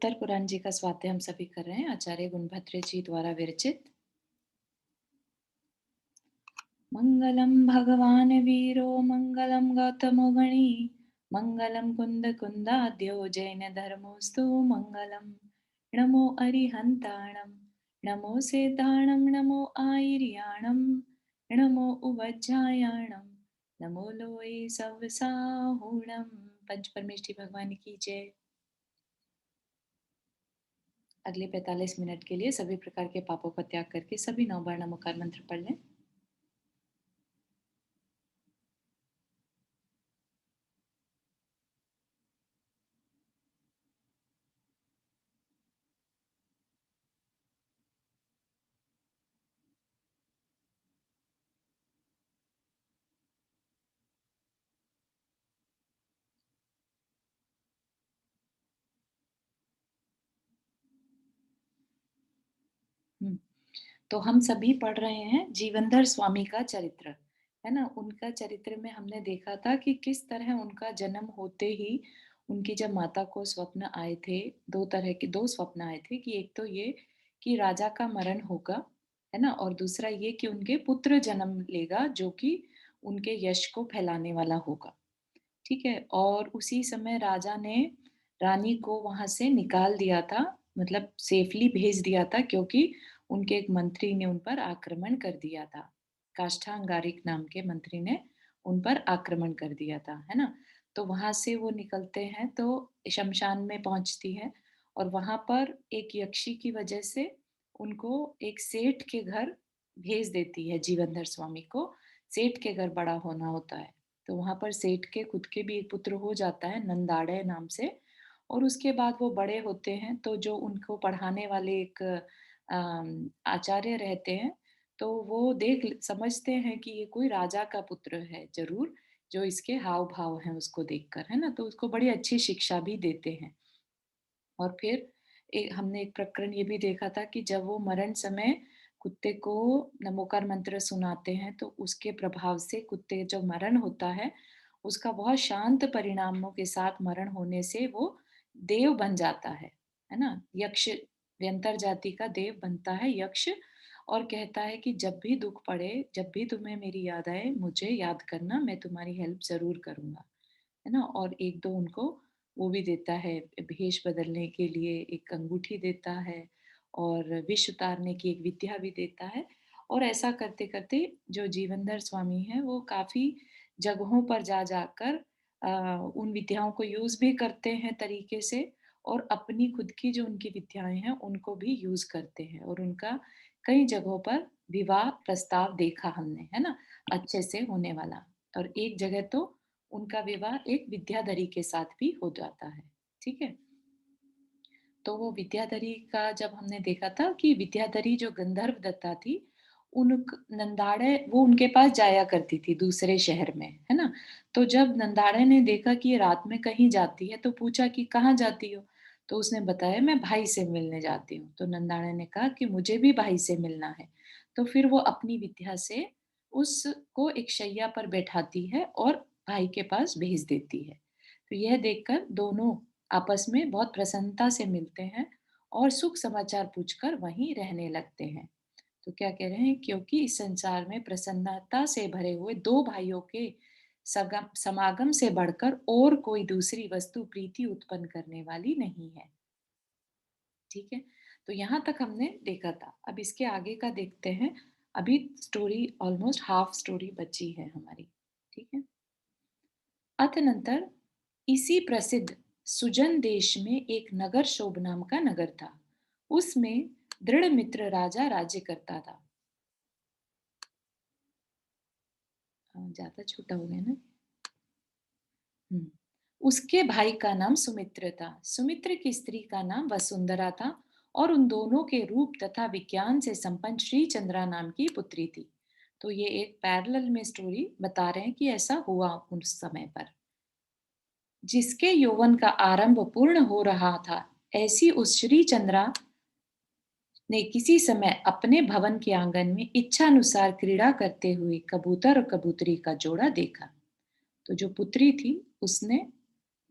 उत्तर पुराण जी का स्वाध्याय हम सभी कर रहे हैं, आचार्य गुणभद्र जी द्वारा विरचित। मंगलम भगवान वीरो मंगलम गौतमो गणी मंगलम कुंद कुंदाद्यो जैन धर्मोस्तु मंगलम। नमो अरिहंताणम नमो सेताणम नमो आयर्याणम नमो उवज्जायाणम नमो लोये सवसाहुणम। पंच परमेष्ठी भगवान की जय। अगले 45 मिनट के लिए सभी प्रकार के पापों का त्याग करके सभी 9 बार नमोकार मंत्र पढ़ लें। तो हम सभी पढ़ रहे हैं जीवनधर स्वामी का चरित्र, है ना। उनका चरित्र में हमने देखा था कि किस तरह उनका जन्म होते ही उनकी जब माता को स्वप्न आए थे, दो तरह के दो स्वप्न आए थे कि एक तो ये कि राजा का मरण होगा, है ना, और दूसरा ये कि उनके पुत्र जन्म लेगा जो कि उनके यश को फैलाने वाला होगा। ठीक है। और उसी समय राजा ने रानी को वहां से निकाल दिया था, मतलब सेफली भेज दिया था, क्योंकि उनके एक मंत्री ने उन पर आक्रमण कर दिया था। काष्ठांगारिक नाम के मंत्री ने उन पर आक्रमण कर दिया था, है ना। तो वहां से वो निकलते हैं तो शमशान में पहुंचती है, और वहां पर एक यक्षी की वजह से उनको एक सेठ के घर भेज देती है। जीवनधर स्वामी को सेठ के घर बड़ा होना होता है। तो वहां पर सेठ के खुद के भी एक पुत्र हो जाता है नंदाड़े नाम से। और उसके बाद वो बड़े होते हैं तो जो उनको पढ़ाने वाले एक आचार्य रहते हैं, तो वो देख समझते हैं कि ये कोई राजा का पुत्र है जरूर, जो इसके हाव भाव हैं उसको देखकर, है ना। तो उसको बड़ी अच्छी शिक्षा भी देते हैं। और फिर हमने एक प्रकरण ये भी देखा था कि जब वो मरण समय कुत्ते को नमोकार मंत्र सुनाते हैं तो उसके प्रभाव से कुत्ते जो मरण होता है उसका बहुत शांत परिणामों के साथ मरण होने से वो देव बन जाता है ना। यक्ष व्यंतर जाति का देव बनता है यक्ष। और कहता है कि जब भी दुख पड़े, जब भी तुम्हें मेरी याद आए, मुझे याद करना, मैं तुम्हारी हेल्प जरूर करूंगा, है ना। और एक दो उनको वो भी देता है, भेष बदलने के लिए एक अंगूठी देता है, और विष उतारने की एक विद्या भी देता है। और ऐसा करते करते जो जीवनधर स्वामी है वो काफी जगहों पर जा जाकर उन विद्याओं को यूज भी करते हैं तरीके से, और अपनी खुद की जो उनकी विद्याएं हैं उनको भी यूज करते हैं। और उनका कई जगहों पर विवाह प्रस्ताव देखा हमने, है ना, अच्छे से होने वाला। और एक जगह तो उनका विवाह एक विद्याधरी के साथ भी हो जाता है। ठीक है। तो वो विद्याधरी का जब हमने देखा था कि विद्याधरी जो गंधर्व दत्ता थी, उन नंदाड़े वो उनके पास जाया करती थी दूसरे शहर में, है ना। तो जब नंदाड़े ने देखा कि ये रात में कहीं जाती है तो पूछा कि कहाँ जाती हो। तो उसने बताया मैं भाई से मिलने जाती हूँ। तो नंदाड़े ने कहा कि मुझे भी भाई से मिलना है। तो फिर वो अपनी विद्या से उसको एक शैया पर बैठाती है और भाई के पास भेज देती है। तो यह देखकर दोनों आपस में बहुत प्रसन्नता से मिलते हैं और सुख समाचार पूछकर वहीं रहने लगते हैं। तो क्या कह रहे हैं, क्योंकि इस संसार में प्रसन्नता से भरे हुए दो भाइयों के समागम से बढ़कर और कोई दूसरी वस्तु प्रीति उत्पन्न करने वाली नहीं है। ठीक है। तो यहाँ तक हमने देखा था। अब इसके आगे का देखते हैं। अभी स्टोरी ऑलमोस्ट हाफ स्टोरी बची है हमारी। ठीक है। अतनंतर इसी प्रसिद्ध सुजन देश में एक नगर शोभ नाम का नगर था। उसमें दृढ़ मित्र राजा राज्य करता था। ज्यादा छोटा हो गया ना। हम्म। उसके भाई का नाम सुमित्र था। सुमित्र की स्त्री का नाम वसुंधरा था, और उन दोनों के रूप तथा विज्ञान से संपन्न श्री चंद्रा नाम की पुत्री थी। तो ये एक पैरेलल में स्टोरी बता रहे हैं कि ऐसा हुआ उस समय पर। जिसके यौवन का आरंभ पूर्ण हो रहा था, ऐसी उस श्री चंद्रा ने किसी समय अपने भवन के आंगन में इच्छानुसार क्रीड़ा करते हुए कबूतर और कबूतरी का जोड़ा देखा। तो जो पुत्री थी उसने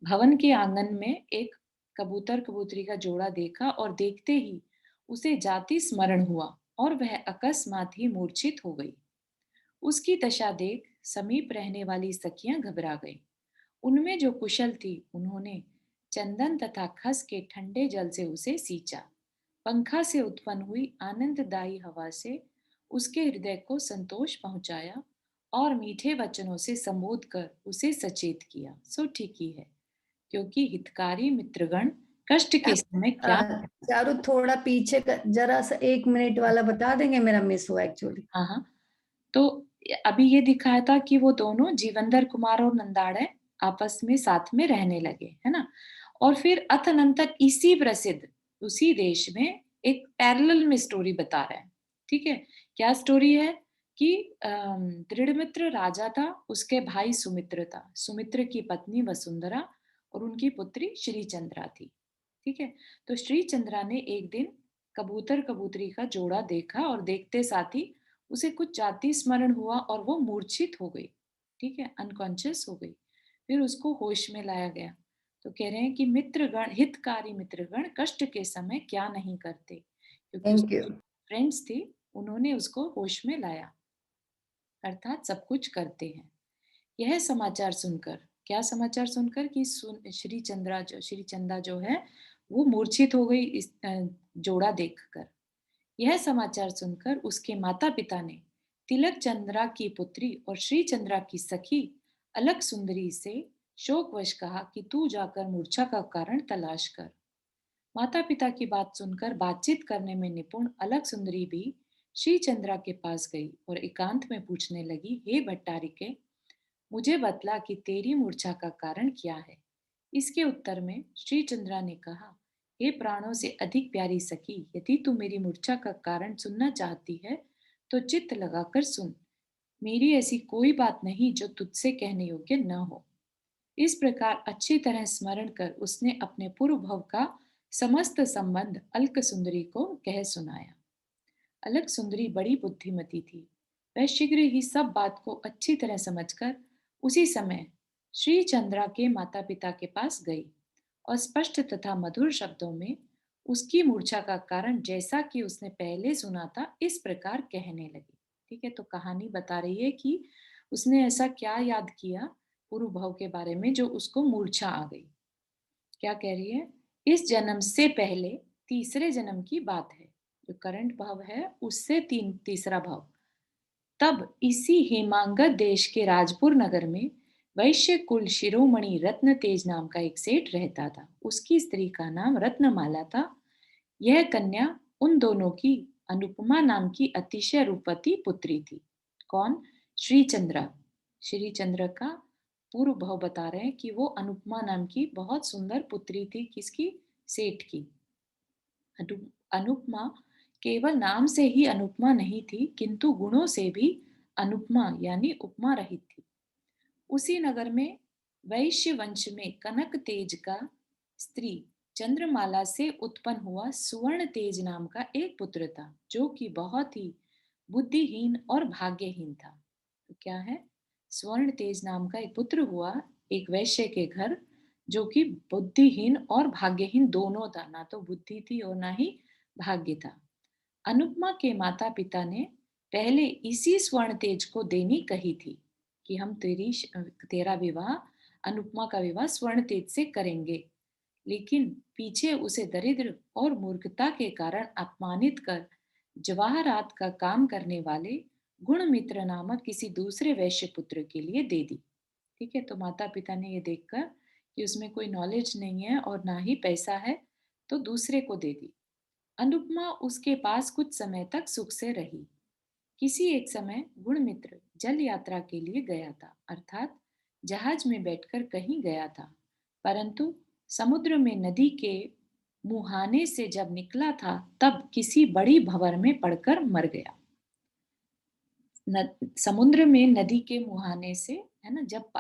भवन के आंगन में एक कबूतर कबूतरी का जोड़ा देखा और देखते ही उसे जाति स्मरण हुआ और वह अकस्मात ही मूर्छित हो गई। उसकी दशा देख समीप रहने वाली सखियां घबरा गईं। उनमें जो कुशल थी उन्होंने चंदन तथा खस के ठंडे जल से उसे सींचा। पंखा से उत्पन्न हुई आनंददायी हवा से उसके हृदय को संतोष पहुंचाया और मीठे वचनों से संबोध कर उसे सचेत किया। सो ठीक ही है, क्योंकि हितकारी मित्रगण कष्ट के समय क्या। चारू थोड़ा पीछे का जरा सा 1 मिनट वाला बता देंगे, मेरा मिस हुआ एक्चुअली। हाँ हाँ, तो अभी ये दिखाया था कि वो दोनों जीवंदर कुमार और नंदाड़े आपस में साथ में रहने लगे, है ना। और फिर अथनंतर इसी प्रसिद्ध उसी देश में एक पैरेलल में स्टोरी बता रहे हैं। ठीक है, क्या स्टोरी है कि दृढ़मित्र राजा था, उसके भाई सुमित्र था, सुमित्र की पत्नी वसुंधरा और उनकी पुत्री श्रीचंद्रा थी। ठीक है, तो श्रीचंद्रा ने एक दिन कबूतर कबूतरी का जोड़ा देखा और देखते साथ ही उसे कुछ जाति स्मरण हुआ और वो मूर्छित हो गई। ठीक है, अनकॉन्शियस हो गई। फिर उसको होश में लाया गया। तो कह रहे हैं कि मित्रगण हितकारी मित्रगण कष्ट के समय क्या नहीं करते, क्योंकि थैंक यू। उसकी फ्रेंड्स थी, उन्होंने उसको होश में लाया, अर्थात सब कुछ करते हैं। यह समाचार सुनकर, क्या समाचार सुनकर कि श्री चंदा जो है वो मूर्छित हो गई इस जोड़ा देखकर। यह समाचार सुनकर उसके माता पिता ने तिलक चंद्रा की पुत्री और श्री चंद्रा की सखी अलक सुंदरी से शोकवश कहा कि तू जाकर मूर्छा का कारण तलाश कर। माता पिता की बात सुनकर बातचीत करने में निपुण अलक सुंदरी भी श्री चंद्रा के पास गई और एकांत में पूछने लगी, हे भट्टारिके, मुझे बतला कि तेरी मूर्छा का कारण क्या है। इसके उत्तर में श्री चंद्रा ने कहा, हे प्राणों से अधिक प्यारी सखी, यदि तू मेरी मूर्छा का कारण सुनना चाहती है तो चित्त लगाकर सुन। मेरी ऐसी कोई बात नहीं जो तुझसे कहने योग्य न हो। इस प्रकार अच्छी तरह स्मरण कर उसने अपने पूर्व भव का समस्त संबंध अलक सुंदरी को कह सुनाया। अलक सुंदरी बड़ी बुद्धिमती थी। वह शीघ्र ही सब बात को अच्छी तरह समझकर उसी समय श्री चंद्रा के माता पिता के पास गई और स्पष्ट तथा मधुर शब्दों में उसकी मूर्छा का कारण जैसा कि उसने पहले सुना था इस प्रकार कहने लगी। ठीक है, तो कहानी बता रही है कि उसने ऐसा क्या याद किया पूर्व भव के बारे में जो उसको मूर्छा आ गई। क्या कह रही है, इस जन्म से पहले तीसरे जन्म की बात है, जो करंट भाव है उससे तीसरा भाव। तब इसी हेमांगत देश के राजपुर नगर में वैश्य कुल शिरोमणि रत्न तेज नाम का एक सेठ रहता था। उसकी स्त्री का नाम रत्नमाला था। यह कन्या उन दोनों की अनुपमा नाम की अतिशय रूपवती पुत्री थी। कौन? श्रीचंद्रा। श्रीचंद्र का पूर्व भाव बता रहे हैं कि वो अनुपमा नाम की बहुत सुंदर पुत्री थी, किसकी? सेठ की। अनुपमा केवल नाम से ही अनुपमा नहीं थी, किंतु गुणों से भी अनुपमा यानी उपमा रहित थी। उसी नगर में वैश्य वंश में कनक तेज का स्त्री चंद्रमाला से उत्पन्न हुआ सुवर्ण तेज नाम का एक पुत्र था, जो कि बहुत ही बुद्धिहीन और भाग्यहीन था। तो क्या है? स्वर्ण तेज नाम का एक पुत्र हुआ एक वैश्य के घर, जो कि बुद्धिहीन और भाग्यहीन दोनों था, ना तो बुद्धि थी और ना ही भाग्य था। अनुपमा के माता पिता ने पहले इसी स्वर्ण तेज को देनी कही थी कि हम तेरा विवाह, अनुपमा का विवाह स्वर्ण तेज से करेंगे, लेकिन पीछे उसे दरिद्र और मूर्खता के कारण अपमानित कर जवाहरात का काम करने वाले गुणमित्र नामक किसी दूसरे वैश्य पुत्र के लिए दे दी। ठीक है, तो माता पिता ने ये देखकर कि उसमें कोई नॉलेज नहीं है और ना ही पैसा है, तो दूसरे को दे दी। अनुपमा उसके पास कुछ समय तक सुख से रही। किसी एक समय गुणमित्र जल यात्रा के लिए गया था, अर्थात जहाज में बैठकर कहीं गया था, परंतु समुद्र में नदी के मुहाने से जब निकला था तब किसी बड़ी भंवर में पड़कर मर गया। समुद्र में नदी के मुहाने से, है ना, जब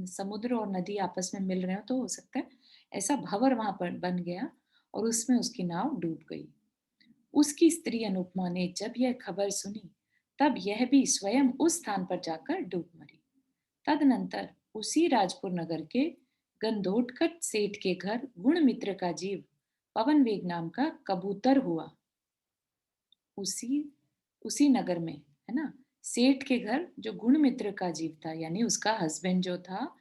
समुद्र और नदी आपस में मिल रहे हो तो हो सकता है ऐसा भंवर वहां पर बन गया और उसमें उसकी नाव डूब गई। उसकी स्त्री अनुपमा ने जब यह खबर सुनी तब यह भी स्वयं उस स्थान पर जाकर डूब मरी। तदनंतर उसी राजपुर नगर के गंधोटकट सेठ के घर गुण मित्र का जीव पवन वेग नाम का कबूतर हुआ। उसी उसी नगर में, है ना, सेठ के घर जो गुण मित्र का जीव था, यानी उसका हस्बैंड जो था,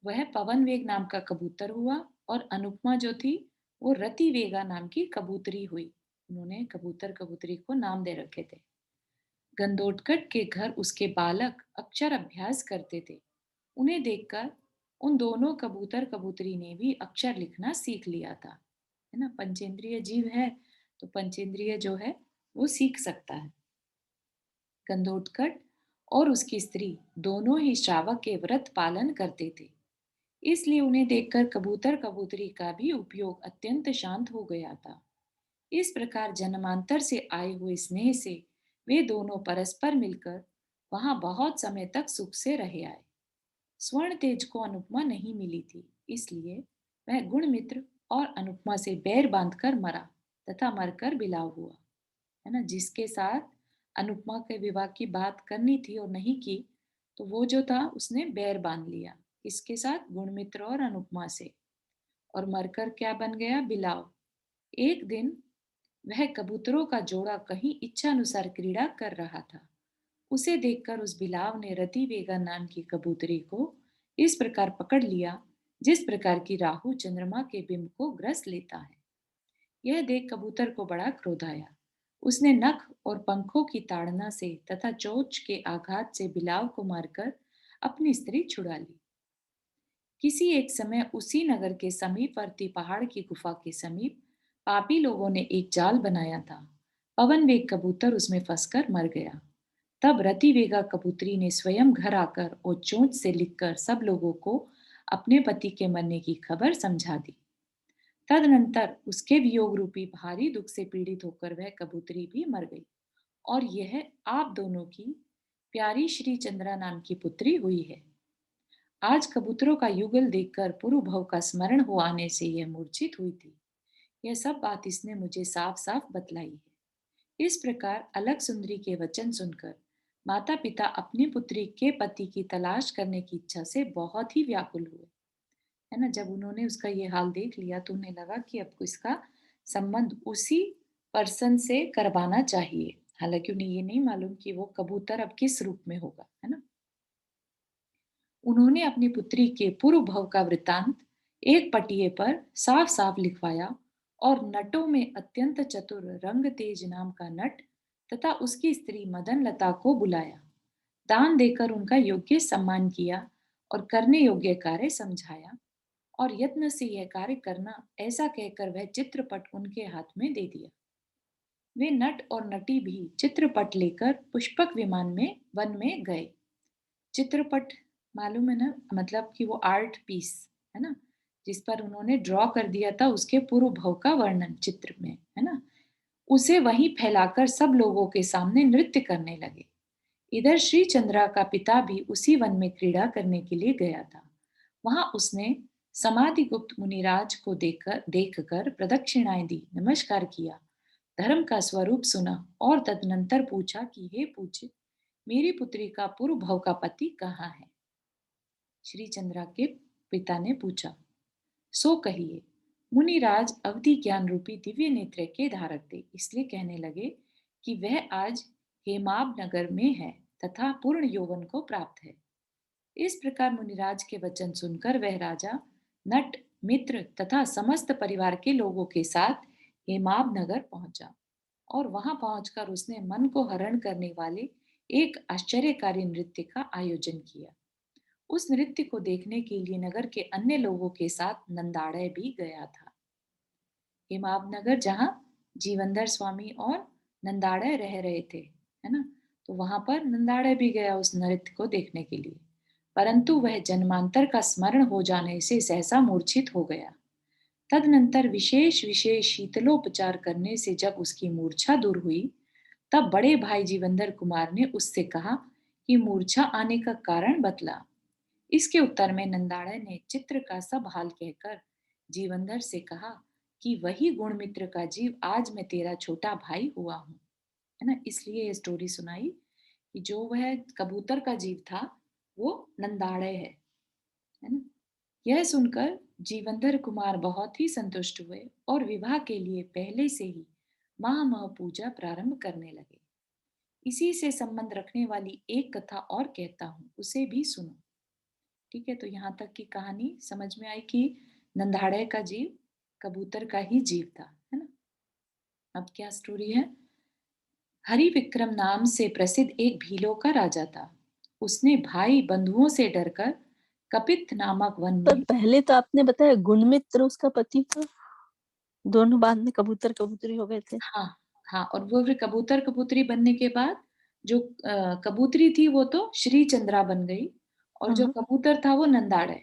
वह पवन वेग नाम का कबूतर हुआ। और अनुपमा जो थी, वो रति वेगा नाम की कबूतरी हुई। उन्होंने कबूतर कबूतरी को नाम दे रखे थे। गंदोटकट के घर उसके बालक अक्षर अभ्यास करते थे। उन्हें देखकर उन दोनों कबूतर कबूतरी ने भी अक्षर लिखना सीख लिया था। है ना, पंचेंद्रिय जीव है, तो पंचेंद्रिय जो है वो सीख सकता है। गंदोटकट और उसकी स्त्री दोनों ही श्रावक के व्रत पालन करते थे, इसलिए उन्हें देखकर कबूतर कबूतरी का भी उपयोग अत्यंत शांत हो गया था। इस प्रकार जन्मांतर से आए हुए स्नेह से वे दोनों परस्पर मिलकर वहां बहुत समय तक सुख से रहे आए। स्वर्ण तेज को अनुपमा नहीं मिली थी, इसलिए वह गुण मित्र और अनुपमा से बैर बांधकर मरा तथा मरकर बिलाव हुआ। है ना, जिसके साथ अनुपमा के विवाह की बात करनी थी और नहीं की, तो वो जो था उसने बैर बांध लिया। इसके साथ गुण मित्र और अनुपमा से, और मरकर क्या बन गया, बिलाव। एक दिन वह कबूतरों का जोड़ा कहीं इच्छा अनुसार क्रीड़ा कर रहा था। उसे देखकर उस बिलाव ने रति वेगा नाम की कबूतरी को इस प्रकार पकड़ लिया, जिस प्रकार की राहु चंद्रमा के बिंब को ग्रस लेता है। यह देख कबूतर को बड़ा क्रोध आया। उसने नख और पंखों की ताड़ना से तथा चोंच के आघात से बिलाव को मारकर अपनी स्त्री छुड़ा ली। किसी एक समय उसी नगर के समीपवर्ती पहाड़ की गुफा के समीप पापी लोगों ने एक जाल बनाया था। पवन वेग कबूतर उसमें फंसकर मर गया। तब रति वेगा कबूतरी ने स्वयं घर आकर और चोंच से लिखकर सब लोगों को अपने पति के मरने की खबर समझा दी। तदनंतर उसके वियोग रूपी भारी दुख से पीड़ित होकर वह कबूतरी भी मर गई, और यह आप दोनों की प्यारी श्री चंद्रा नाम की पुत्री हुई है। आज कबूतरों का युगल देखकर पूर्व भव का स्मरण हो आने से यह मूर्छित हुई थी। यह सब बात इसने मुझे साफ साफ बतलाई है। इस प्रकार अलग सुंदरी के वचन सुनकर माता पिता अपनी पुत्री के पति की तलाश करने की इच्छा से बहुत ही व्याकुल हुए। है ना, जब उन्होंने उसका ये हाल देख लिया तो उन्हें लगा कि अब इसका संबंध उसी पर्सन से करवाना चाहिए। हालांकि उन्हें ये नहीं मालूम कि वो कबूतर अब किस रूप में होगा। है ना, उन्होंने अपनी पुत्री के पूर्व भव का वृतांत एक पटिये पर साफ साफ लिखवाया, और नटों में अत्यंत चतुर रंग तेज नाम का नट तथा उसकी स्त्री मदन लता को बुलाया। दान देकर उनका योग्य सम्मान किया और करने योग्य कार्य समझाया, और यत्न से यह कार्य करना ऐसा कहकर वह चित्रपट उनके हाथ में दे दिया। वे नट और नटी भी चित्रपट लेकर पुष्पक विमान में वन में गए। चित्रपट मालूम है ना, मतलब कि वो आर्ट पीस, है ना, जिस पर उन्होंने ड्रॉ कर दिया था उसके पूर्व भव का वर्णन चित्र में, है ना, उसे वहीं फैलाकर सब लोगों के सामने नृत्य करने लगे। इधर श्री चंद्रा का पिता भी उसी वन में क्रीड़ा करने के लिए गया था। वहां उसने समाधि गुप्त मुनिराज को देखकर प्रदक्षिणाएं दी, नमस्कार किया, धर्म का स्वरूप सुना, और तदनंतर पूछा कि हे पूज्य, मेरी पुत्री का पूर्व भव का पति कहाँ है। श्री चंद्रा के पिता ने पूछा, सो कहिए। मुनिराज अवधि ज्ञान रूपी दिव्य नेत्र के धारक थे, इसलिए कहने लगे कि वह आज हेमाब नगर में है तथा पूर्ण यौवन को प्राप्त है। इस प्रकार मुनिराज के वचन सुनकर वह राजा नट मित्र तथा समस्त परिवार के लोगों के साथ हेमाब नगर पहुंचा, और वहां पहुंचकर उसने मन को हरण करने वाले एक आश्चर्यकारी नृत्य का आयोजन किया। उस नृत्य को देखने के लिए नगर के अन्य लोगों के साथ नंदाड़े भी गया था। हेमाब नगर जहाँ जीवंदर स्वामी और नंदाड़े रह रहे थे, है ना, तो वहां पर नंदाड़े भी गया उस नृत्य को देखने के लिए, परंतु वह जन्मांतर का स्मरण हो जाने से सहसा मूर्छित हो गया। तदनंतर विशेष विशेष शीतलोपचार करने से जब उसकी मूर्छा दूर हुई, तब बड़े भाई जीवंदर कुमार ने उससे कहा कि मूर्छा आने का कारण बतला। इसके उत्तर में नंदाड़े ने चित्र का सब हाल कहकर जीवंदर से कहा कि वही गुणमित्र का जीव आज मैं तेरा छोटा भाई हुआ हूँ। है ना, इसलिए ये स्टोरी सुनाई कि जो वह कबूतर का जीव था वो नंदाड़े है ना, यह सुनकर जीवंधर कुमार बहुत ही संतुष्ट हुए और विवाह के लिए पहले से ही महामह पूजा प्रारंभ करने लगे। इसी से संबंध रखने वाली एक कथा और कहता हूँ, उसे भी सुनो। ठीक है, तो यहाँ तक की कहानी समझ में आई कि नंदाड़े का जीव कबूतर का ही जीव था, है ना। अब क्या स्टोरी है। हरि विक्रम नाम से प्रसिद्ध एक भीलों का राजा था। उसने भाई बंधुओं से डरकर कपित नामक वन पर में। पहले तो आपने बताया गुणमित्र उसका पति था, दोनों बाद में कबूतर कबूतरी हो गए थे। हाँ, हाँ, और वो फिर कबूतर कबूतरी बनने के बाद जो कबूतरी थी वो तो श्री चंद्रा बन गई और जो हाँ, कबूतर था वो नंदाड़ है।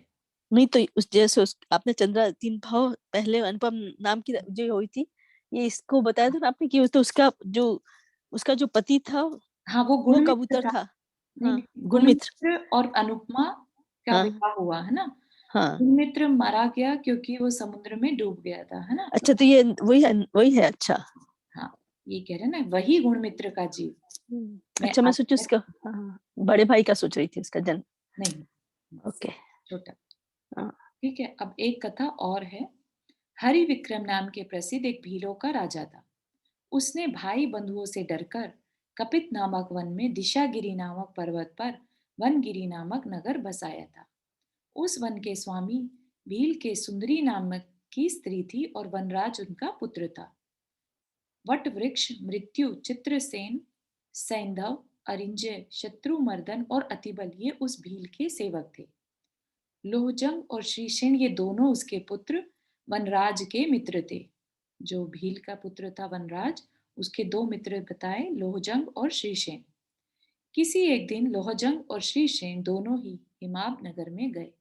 नहीं तो उस जैसे आपने चंद्रा तीन भाव पहले अनुपम नाम की जो हुई थी, ये इसको बताया था ना आपने कि तो उसका जो पति था हाँ, वो वो गुणमित्र कबूतर था। था। नहीं, हाँ, नहीं, गुणमित्र। गुणमित्र और अनुपमा का हाँ, विवाह हुआ, है ना। हाँ। गुणमित्र मारा गया क्योंकि वो समुद्र में डूब गया था, है ना। अच्छा, तो ये वही है। अच्छा। हाँ, ये कह रहे ना, वही गुणमित्र का जीव। मैं अच्छा, मैं सोची आगे उसका, हाँ, बड़े भाई का सोच रही थी उसका जन्म। नहीं, ओके। छोटा। हाँ, ठीक है, अब एक कथा और है। हरि विक्रम नाम के प्रसिद्ध एक भीलों का राजा था। उसने भाई बंधुओं से डरकर कपित नामक वन में दिशागिरी नामक पर्वत पर वनगिरी नामक नगर बसाया था। उस वन के स्वामी भील के सुंदरी नामक की स्त्री थी और वनराज उनका पुत्र था। वट वृक्ष मृत्यु चित्रसेन सैंधव अरिंजय शत्रुमर्दन और अतिबल ये उस भील के सेवक थे। लोहजंग और श्रीशेन ये दोनों उसके पुत्र वनराज के मित्र थे। जो भील का पुत्र था वनराज, उसके दो मित्र बताए, लोहजंग और श्रीशेन। किसी एक दिन लोहजंग और श्रीशेन दोनों ही हिमाब नगर में गए।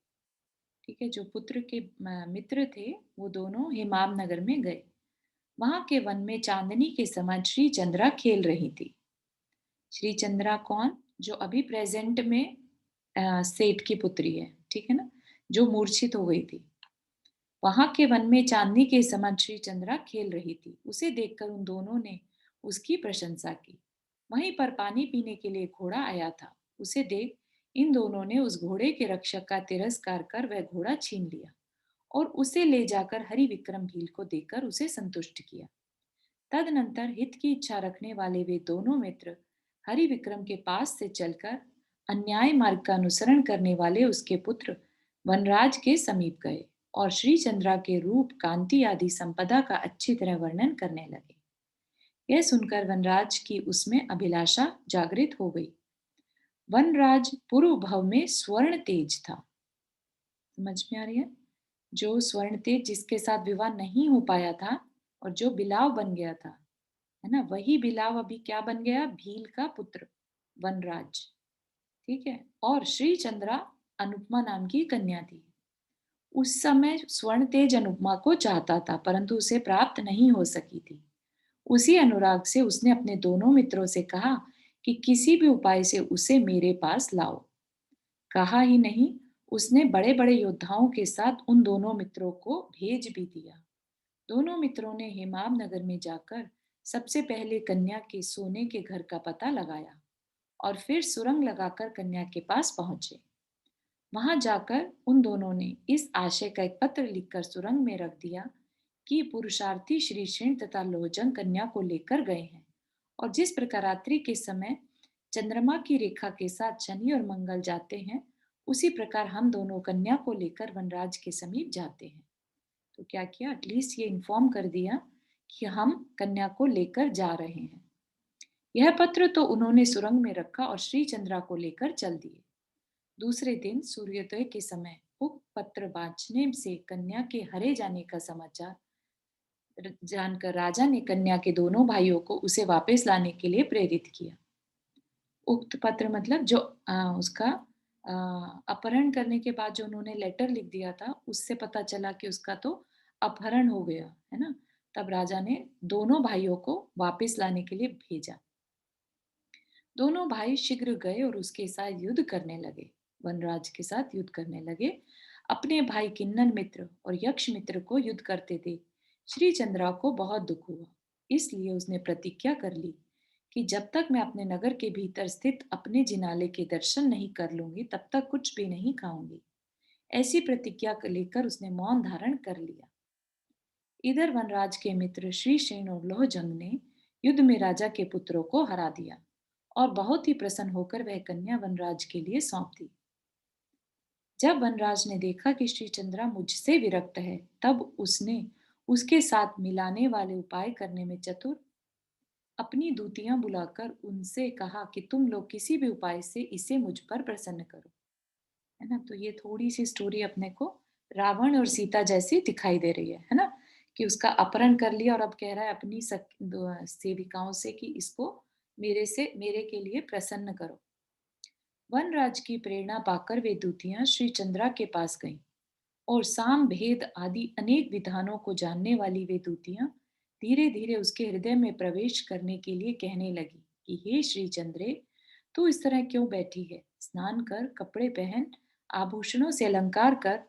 ठीक है, जो पुत्र के मित्र थे वो दोनों हिमाब नगर में गए। वहां के वन में चांदनी के समान श्री चंद्रा खेल रही थी। श्री चंद्रा कौन? जो अभी प्रेजेंट में सेठ की पुत्री है, ठीक है ना, जो मूर्छित हो गई थी। वहां के वन में चांदनी के समान श्री चंद्रा खेल रही थी। उसे देखकर उन दोनों ने उसकी प्रशंसा की। वहीं पर पानी पीने के लिए घोड़ा आया था। उसे देख इन दोनों ने उस घोड़े के रक्षक का तिरस्कार कर वह घोड़ा छीन लिया और उसे ले जाकर हरि विक्रम भील को देकर उसे संतुष्ट किया। तदनंतर हित की इच्छा रखने वाले वे दोनों मित्र हरि विक्रम के पास से चलकर अन्याय मार्ग का अनुसरण करने वाले उसके पुत्र वनराज के समीप गए और श्री चंद्रा के रूप कांति आदि संपदा का अच्छी तरह वर्णन करने लगे। यह सुनकर वनराज की उसमें अभिलाषा जागृत हो गई। वनराज पूर्व भव में स्वर्ण तेज था। समझ में आ रही है? जो स्वर्ण तेज जिसके साथ विवाह नहीं हो पाया था और जो बिलाव बन गया था, है ना, वही बिलाव अभी क्या बन गया? भील का पुत्र वनराज। ठीक है, और श्री चंद्रा अनुपमा नाम की कन्या थी। उस समय स्वर्ण तेज अनुपमा को चाहता था परंतु उसे प्राप्त नहीं हो सकी थी। उसी अनुराग से उसने अपने दोनों मित्रों से कहा कि किसी भी उपाय से उसे मेरे पास लाओ। कहा ही नहीं, उसने बड़े बड़े योद्धाओं के साथ उन दोनों मित्रों को भेज भी दिया। दोनों मित्रों ने हेमाब नगर में जाकर सबसे पहले कन्या के सोने के घर का पता लगाया और फिर सुरंग लगाकर कन्या के पास पहुंचे। वहां जाकर उन दोनों ने इस आशय का एक पत्र लिखकर सुरंग में रख दिया कि पुरुषार्थी श्री श्रीन तथा लोहजंग कन्या को लेकर गए हैं और जिस प्रकार रात्रि के समय चंद्रमा की रेखा के साथ शनि और मंगल जाते हैं, उसी प्रकार हम दोनों कन्या को लेकर वनराज के समीप जाते हैं। तो क्या किया? एटलीस्ट ये इन्फॉर्म कर दिया कि हम कन्या को लेकर जा रहे हैं। यह पत्र तो उन्होंने सुरंग में रखा और श्री चंद्रा को लेकर चल दिए। दूसरे दिन सूर्योदय के समय उक्त पत्र वाचने से कन्या के हरे जाने का समाचार जानकर राजा ने कन्या के दोनों भाइयों को उसे वापस लाने के लिए प्रेरित किया। उक्त पत्र मतलब जो उसका अपहरण करने के बाद जो उन्होंने लेटर लिख दिया था, उससे पता चला कि उसका तो अपहरण हो गया, है ना। तब राजा ने दोनों भाइयों को वापस लाने के लिए भेजा। दोनों भाई शीघ्र गए और उसके साथ युद्ध करने लगे। वनराज के साथ युद्ध करने लगे। अपने भाई किन्नर मित्र और यक्ष मित्र को युद्ध करते देख श्री चंद्रा को बहुत दुख हुआ। इसलिए उसने प्रतिज्ञा कर ली कि जब तक मैं अपने नगर के भीतर स्थित अपने जिनाले के दर्शन नहीं कर लूंगी तब तक कुछ भी नहीं खाऊंगी। ऐसी प्रतिज्ञा लेकर उसने मौन धारण कर लिया। इधर वनराज के मित्र श्रीसेन और लोहजंग ने युद्ध में राजा के पुत्रों को हरा दिया और बहुत ही प्रसन्न होकर वह कन्या वनराज के लिए सौंप दी। जब वनराज ने देखा कि श्री चंद्रा मुझसे विरक्त है, तब उसने उसके साथ मिलाने वाले उपाय करने में चतुर अपनी दूतियां बुलाकर उनसे कहा कि तुम लोग किसी भी उपाय से इसे मुझ पर प्रसन्न करो। है ना? तो ये थोड़ी सी स्टोरी अपने को रावण और सीता जैसी दिखाई दे रही है ना? कि उसका अपहरण कर लिया और अब कह रहा है अपनी सेविकाओं से कि इसको मेरे के लिए प्रसन्न करो। वनराज की प्रेरणा पाकर वे दूतियां श्री चंद्रा के पास गईं और साम भेद आदि अनेक विधानों को जानने वाली वे दूतियां धीरे धीरे उसके हृदय में प्रवेश करने के लिए कहने लगी कि हे श्री चंद्रे, तू इस तरह क्यों बैठी है? स्नान कर, कपड़े पहन, आभूषणों से अलंकार कर,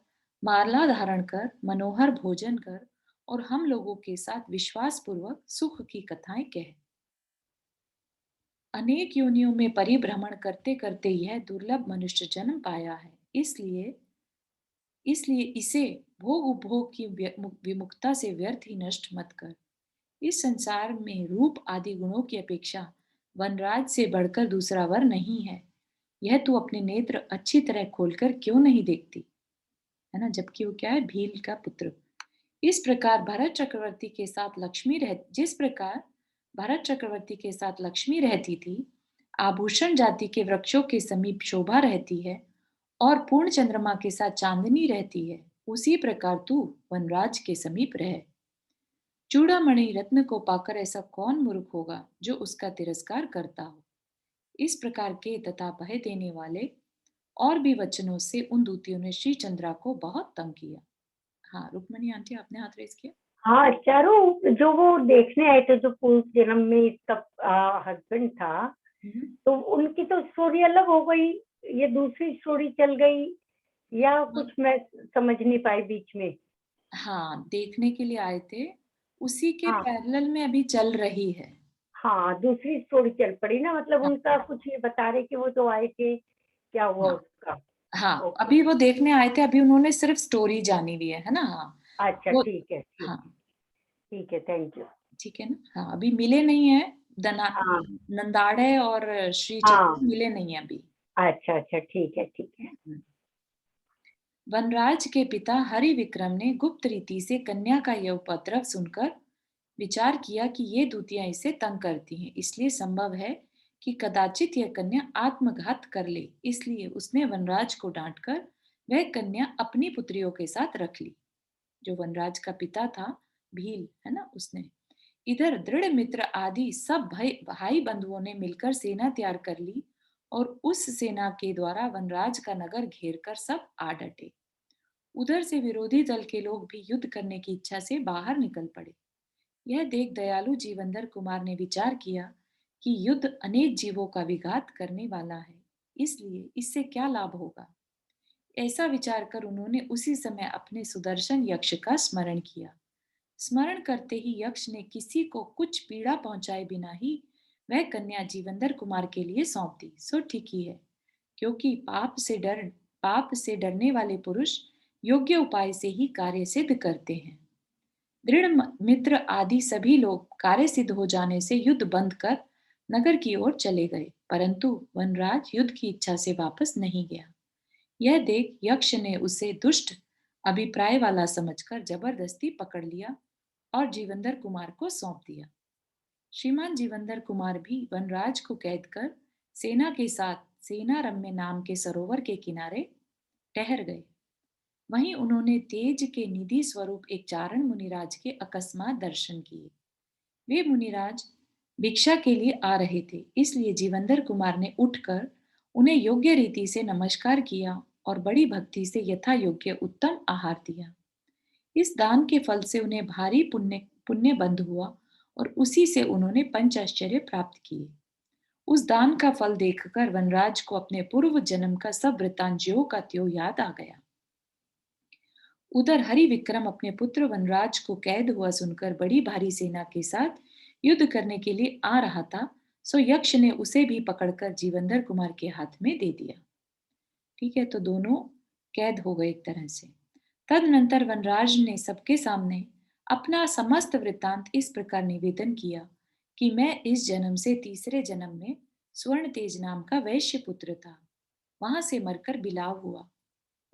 माला धारण कर, मनोहर भोजन कर और हम लोगों के साथ विश्वास पूर्वक सुख की कथाएं कह। अनेक योनियों में परिभ्रमण करते करते यह दुर्लभ मनुष्य जन्म पाया है, इसलिए इसलिए इसे भोग उपभोग की विमुखता से व्यर्थ ही नष्ट मत कर। इस संसार में रूप आदि गुणों की अपेक्षा वनराज से बढ़कर दूसरा वर नहीं है। यह तू अपने नेत्र अच्छी तरह खोलकर क्यों नहीं देखती? है ना? जबकि वो क्या है? भील का पुत्र। इस प्रकार भरत चक्रवर्ती के साथ लक्ष्मी रह जिस प्रकार भरत चक्रवर्ती के साथ लक्ष्मी रहती थी, आभूषण जाति के वृक्षों के समीप शोभा रहती है और पूर्ण चंद्रमा के साथ चांदनी रहती है, उसी प्रकार तू वनराज के समीप रह। चूड़ामणि रत्न को पाकर ऐसा कौन मूर्ख होगा जो उसका तिरस्कार करता हो? इस प्रकार के तथा भय देने वाले और भी वचनों से उन दूतियों ने श्री चंद्रा को बहुत तंग किया। हाँ, रुक्मणी आंटी, आपने हाथ रेस किया। हाँ, चारों जो वो देखने आए थे, जो पूर्व जन्म में इसका हस्बैंड था, तो उनकी तो स्टोरी अलग हो गई, ये दूसरी स्टोरी चल गई, या कुछ मैं समझ नहीं पाई बीच में। हाँ, देखने के लिए आए थे, उसी के हाँ पैरेलल में अभी चल रही है। हाँ, दूसरी स्टोरी चल पड़ी ना, मतलब हाँ, उनका कुछ ये बता रहे कि वो जो आए थे, क्या हुआ हाँ, उसका। हाँ, ओके, अभी वो देखने आए थे, अभी उन्होंने सिर्फ स्टोरी जानी हुई है ना? हाँ, अच्छा वो, ठीक है, हाँ, ठीक है, थैंक यू। ठीक है ना? हाँ, अभी मिले नहीं है, दना हाँ नंदाड़े और श्री हाँ, चंद्र मिले नहीं है अभी। अच्छा अच्छा, ठीक है ठीक है। वनराज के पिता हरि विक्रम ने गुप्त रीति से कन्या का यह उपद्रव सुनकर विचार किया कि ये दूतियां इसे तंग करती हैं, इसलिए संभव है कि कदाचित यह कन्या आत्मघात कर ले। इसलिए उसने वनराज को डांटकर वह कन्या अपनी पुत्रियों के साथ रख ली। जो वनराज का पिता था, भील, है ना, उसने। इधर दृढ़ मित्र आदि सब भाई बंधुओं ने मिलकर सेना तैयार कर ली और उस सेना के द्वारा वनराज का नगर घेर कर सब आ डटे। उधर से विरोधी दल के लोग भी युद्ध करने की इच्छा से बाहर निकल पड़े। यह देख दयालु जीवंदर कुमार ने विचार किया कि युद्ध अनेक जीवों का विघात करने वाला है, इसलिए इससे क्या लाभ होगा। ऐसा विचार कर उन्होंने उसी समय अपने सुदर्शन यक्ष का स्मरण किया। स्मरण करते ही यक्ष ने किसी को कुछ पीड़ा पहुंचाए बिना ही वह कन्या जीवंदर कुमार के लिए सौंप दी। सो ठीक ही है, क्योंकि पाप से डरने वाले पुरुष योग्य उपाय से ही कार्य सिद्ध करते हैं। दृढ़ मित्र आदि सभी लोग कार्य सिद्ध हो जाने से युद्ध बंद कर नगर की ओर चले गए, परंतु वनराज युद्ध की इच्छा से वापस नहीं गया। यह देख यक्ष ने उसे दुष्ट अभिप्राय वाला समझकर जबरदस्ती पकड़ लिया और जीवंदर कुमार को सौंप दिया। श्रीमान जीवंदर कुमार भी वनराज को कैद कर सेना के साथ सेनारम्य नाम के सरोवर के किनारे ठहर गए। वहीं उन्होंने तेज के निधि स्वरूप एक चारण मुनिराज के अकस्मात दर्शन किए। वे मुनिराज भिक्षा के लिए आ रहे थे, इसलिए जीवंदर कुमार ने उठकर उन्हें योग्य रीति से नमस्कार किया और बड़ी भक्ति से यथा योग्य उत्तम आहार दिया। इस दान के फल से उन्हें भारी पुण्य पुण्य बंध हुआ और उसी से उन्होंने पंच आश्चर्य प्राप्त किए। उस दान का फल देखकर वनराज को अपने पूर्व जन्म का सब वृतांत ज्यों का त्यों याद आ गया। उधर हरि विक्रम अपने पुत्र वनराज को कैद हुआ सुनकर बड़ी भारी सेना के साथ युद्ध करने के लिए आ रहा था, सो यक्ष ने उसे भी पकड़कर जीवंदर कुमार के हाथ में दे दिया। ठीक है, तो दोनों कैद हो गए एक तरह से। तदनंतर वनराज ने सबके सामने अपना समस्त वृत्तांत इस प्रकार निवेदन किया कि मैं इस जन्म से तीसरे जन्म में स्वर्ण तेज नाम का वैश्य पुत्र था। वहां से मरकर बिलाव हुआ।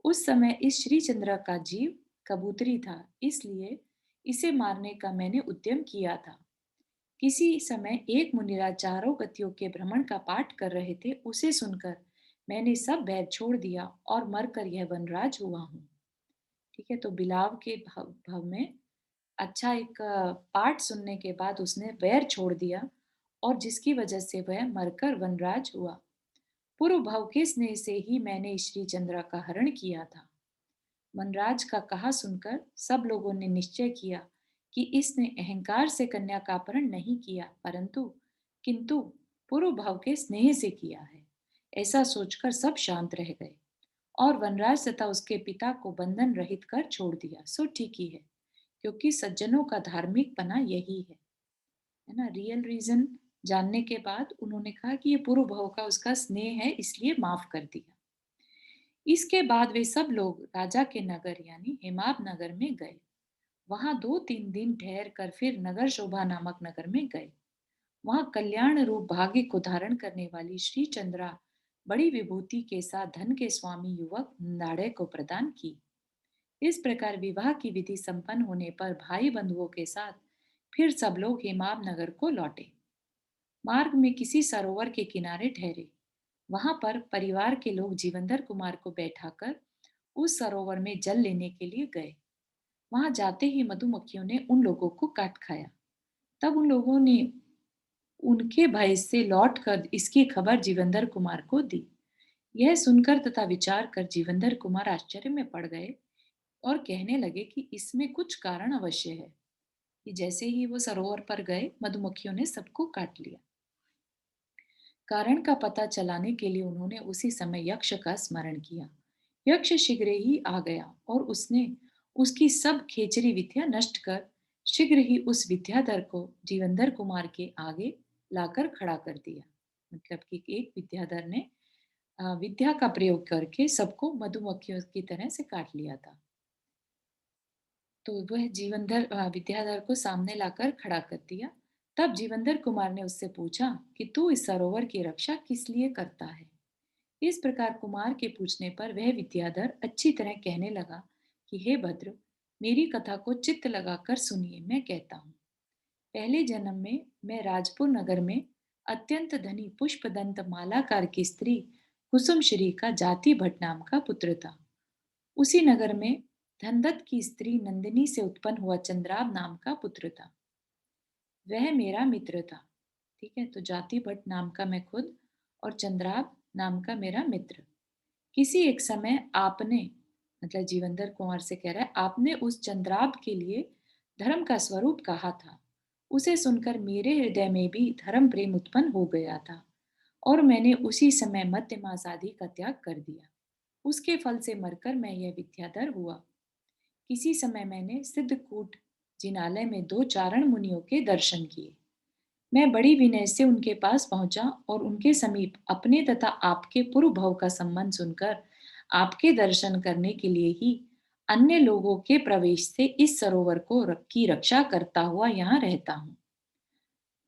उस समय इस श्री चंद्र का जीव कबूतरी था, इसलिए इसे मारने का मैंने उद्यम किया था। किसी समय एक मुनिराज चारों गतियों के भ्रमण का पाठ कर रहे थे, उसे सुनकर मैंने सब बैर छोड़ दिया और मरकर यह वनराज हुआ हूँ। ठीक है, तो बिलाव के भाव में अच्छा एक पाठ सुनने के बाद उसने बैर छोड़ दिया और जिसकी वजह से वह मरकर वनराज हुआ। पूर्व भाव के स्नेह से ही मैंने श्री चंद्र का हरण किया था। वनराज का कहा सुनकर सब लोगों ने निश्चय किया कि इसने अहंकार से कन्या का अपहरण नहीं किया, किंतु पूर्व भाव के स्नेह से किया है। ऐसा सोचकर सब शांत रह गए और वनराज तथा उसके पिता को बंधन रहित कर छोड़ दिया। सो ठीक ही है, क्योंकि सज्जनों का धार्मिक पना यही है ना। रियल रीजन जानने के बाद उन्होंने कहा कि ये पूर्व भाव का उसका स्नेह है, इसलिए माफ कर दिया। इसके बाद वे सब लोग राजा के नगर यानी हेमाब नगर में गए। वहां 2-3 दिन ठहर कर फिर नगर शोभा नामक नगर में गए। वहां कल्याण रूप भाग्य को धारण करने वाली श्री चंद्रा बड़ी विभूति के साथ धन के स्वामी युवक नंदाड़े को प्रदान की। इस प्रकार विवाह की विधि संपन्न होने पर भाई बंधुओं के साथ फिर सब लोग हेमाब नगर को लौटे। मार्ग में किसी सरोवर के किनारे ठहरे। वहां पर परिवार के लोग जीवंधर कुमार को बैठाकर उस सरोवर में जल लेने के लिए गए। वहां जाते ही मधुमक्खियों ने उन लोगों को काट खाया। तब उन लोगों ने उनके भय से लौटकर इसकी खबर जीवंधर कुमार को दी। यह सुनकर तथा विचार कर जीवंधर कुमार आश्चर्य में पड़ गए और कहने लगे कि इसमें कुछ कारण अवश्य है कि जैसे ही वो सरोवर पर गए मधुमक्खियों ने सबको काट लिया। कारण का पता चलाने के लिए उन्होंने उसी समय यक्ष का स्मरण किया। यक्ष शीघ्र ही आ गया और उसने उसकी सब खेचरी विद्या नष्ट कर शीघ्र ही उस विद्याधर को जीवंधर कुमार के आगे लाकर खड़ा कर दिया। मतलब कि एक विद्याधर ने विद्या का प्रयोग करके सबको मधुमक्खियों की तरह से काट लिया था। तो वह जीवंधर विद्याधर को सामने लाकर खड़ा कर दिया। तब जीवंधर कुमार ने उससे पूछा कि तू इस सरोवर की रक्षा किस लिए करता है। इस प्रकार कुमार के पूछने पर वह विद्याधर अच्छी तरह कहने लगा कि हे भद्र, मेरी कथा को चित्त लगाकर सुनिए। मैं कहता हूँ, पहले जन्म में मैं राजपुर नगर में अत्यंत धनी पुष्पदंत मालाकार की स्त्री कुसुम श्री का जाति भट्ट नाम का पुत्र था। उसी नगर में धनदत्त की स्त्री नंदिनी से उत्पन्न हुआ चंद्राब नाम का पुत्र था। वह मेरा मित्र था। ठीक है, तो जाति भट्ट नाम का मैं खुद और चंद्राब नाम का मेरा मित्र। किसी एक समय आपने, मतलब जीवंधर कुमार से कह रहा है, आपने उस चंद्राब के लिए धर्म का स्वरूप कहा था। उसे सुनकर मेरे हृदय में भी धर्म प्रेम उत्पन्न हो गया था और मैंने उसी समय मध्य मास आदि का त्याग कर दिया। उसके फल से मरकर मैं यह विद्याधर हुआ। किसी समय मैंने सिद्धकूट जिनालय में 2 चारण मुनियों के दर्शन किए। मैं बड़ी विनय से उनके पास पहुंचा और उनके समीप अपने तथा आपके पूर्व भव का संबंध सुनकर आपके दर्शन करने के लिए ही अन्य लोगों के प्रवेश से इस सरोवर को की रक्षा करता हुआ यहाँ रहता हूँ।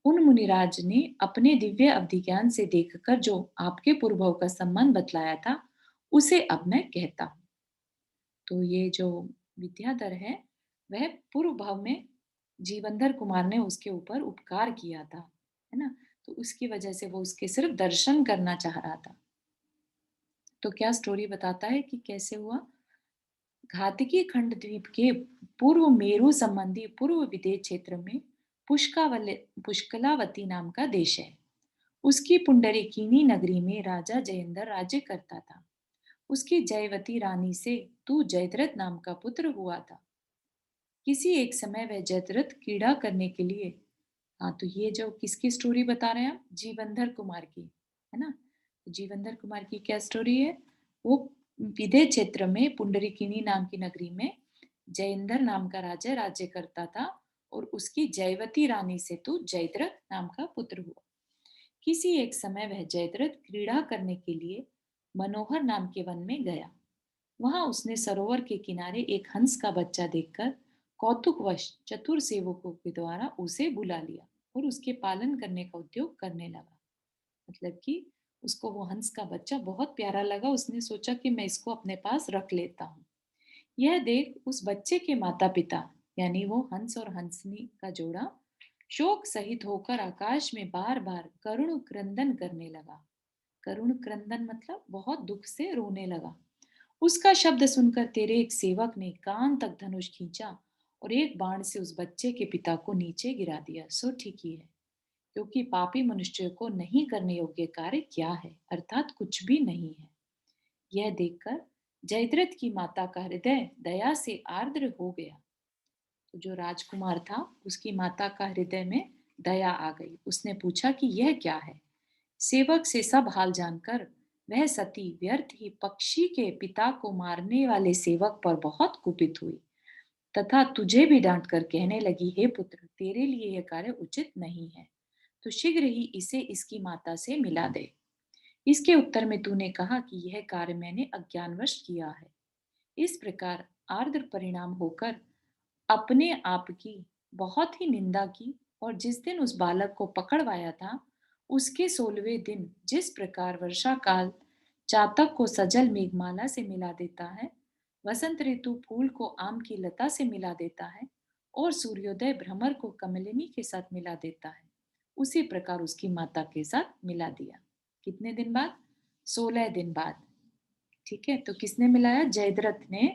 उन मुनिराज ने अपने दिव्य अवधि ज्ञान से देखकर जो आपके पूर्व भव का संबंध बतलाया था, उसे अब मैं कहता हूँ। तो ये जो विद्याधर है वह पूर्व भाव में जीवंधर कुमार ने उसके ऊपर उपकार किया था, है ना। तो उसकी वजह से वो उसके सिर्फ दर्शन करना चाह रहा था। तो क्या स्टोरी बताता है कि कैसे हुआ। घातकी खंड द्वीप के पूर्व मेरु संबंधी पूर्व विदेश क्षेत्र में पुष्कलावती नाम का देश है। उसकी पुंडरीकिनी नगरी में राजा जयेंद्र राज्य करता था। उसकी जयवती रानी से तू जयद्रथ नाम का पुत्र हुआ था। किसी एक समय वह जयद्रथ क्रीड़ा करने के लिए, हाँ तो ये जो किसकी स्टोरी बता रहे हैं आप, जीवंधर कुमार की, है ना। तो जीवंधर कुमार की क्या स्टोरी है, वो विदेह क्षेत्र में पुंडरीकिनी नाम की नगरी में जयेंद्र नाम का राजा राज्य करता था और उसकी जयवती रानी से तू जयद्रथ नाम का पुत्र हुआ। किसी एक समय वह जयद्रथ क्रीड़ा करने के लिए मनोहर नाम के वन में गया। वहां उसने सरोवर के किनारे एक हंस का बच्चा देखकर कौतुकवश चतुर सेवकों के द्वारा उसे बुला लिया और उसके पालन करने का उद्योग करने लगा। मतलब कि उसको वो हंस का बच्चा बहुत प्यारा लगा, उसने सोचा कि मैं इसको अपने पास रख लेता हूँ। यह देख उस बच्चे के माता पिता यानी वो हंस और हंसनी का जोड़ा शोक सहित होकर आकाश में बार बार करुण क्रंदन करने लगा। करुण क्रंदन मतलब बहुत दुख से रोने लगा। उसका शब्द सुनकर तेरे एक सेवक ने कान तक धनुष खींचा और एक बाण से उस बच्चे के पिता को नीचे गिरा दिया। सो ठीक ही है, क्योंकि पापी मनुष्य को नहीं करने योग्य कार्य क्या है, अर्थात कुछ भी नहीं है। यह देखकर जयद्रथ की माता का हृदय दया से आर्द्र हो गया। तो जो राजकुमार था उसकी माता का हृदय में दया आ गई। उसने पूछा कि यह क्या है। सेवक से सब हाल जानकर वह सती व्यर्थ ही पक्षी के पिता को मारने वाले सेवक पर बहुत कुपित हुई तथा तुझे भी डांट कर कहने लगी, हे पुत्र, तेरे लिए यह कार्य उचित नहीं है, तो शीघ्र ही इसे इसकी माता से मिला दे। इसके उत्तर में तूने कहा कि यह कार्य मैंने अज्ञानवश किया है। इस प्रकार आर्द्र परिणाम होकर अपने आप की बहुत ही निंदा की और जिस दिन उस बालक को पकड़वाया था उसके 16वें दिन जिस प्रकार वर्षा काल चातक को सजल मेघमाला से मिला देता है, वसंत ऋतु फूल को आम की लता से मिला देता है और सूर्योदय भ्रमर को कमलिनी के साथ मिला देता है, उसी प्रकार उसकी माता के साथ मिला दिया। कितने दिन बाद? 16 दिन बाद। ठीक है, तो किसने मिलाया? जयद्रथ ने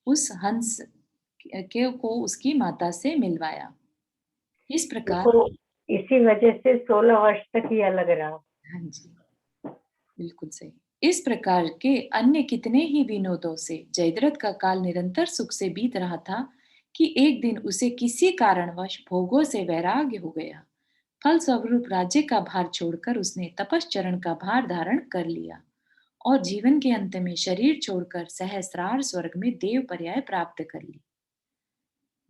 उस हंस के को उसकी माता से मिलवाया। इस प्रकार तो इसी वजह से 16 वर्ष तक ही अलग रहा। हाँ जी, बिल्कुल सही। इस प्रकार के अन्य कितने ही विनोदों से जयद्रथ का काल निरंतर सुख से बीत रहा था कि एक दिन उसे किसी कारणवश भोगों से वैराग्य हो गया। फलस्वरूप राज्य का भार छोड़कर उसने तपश्चरण का भार धारण कर लिया और जीवन के अंत में शरीर छोड़कर सहस्रार स्वर्ग में देव पर्याय प्राप्त कर ली।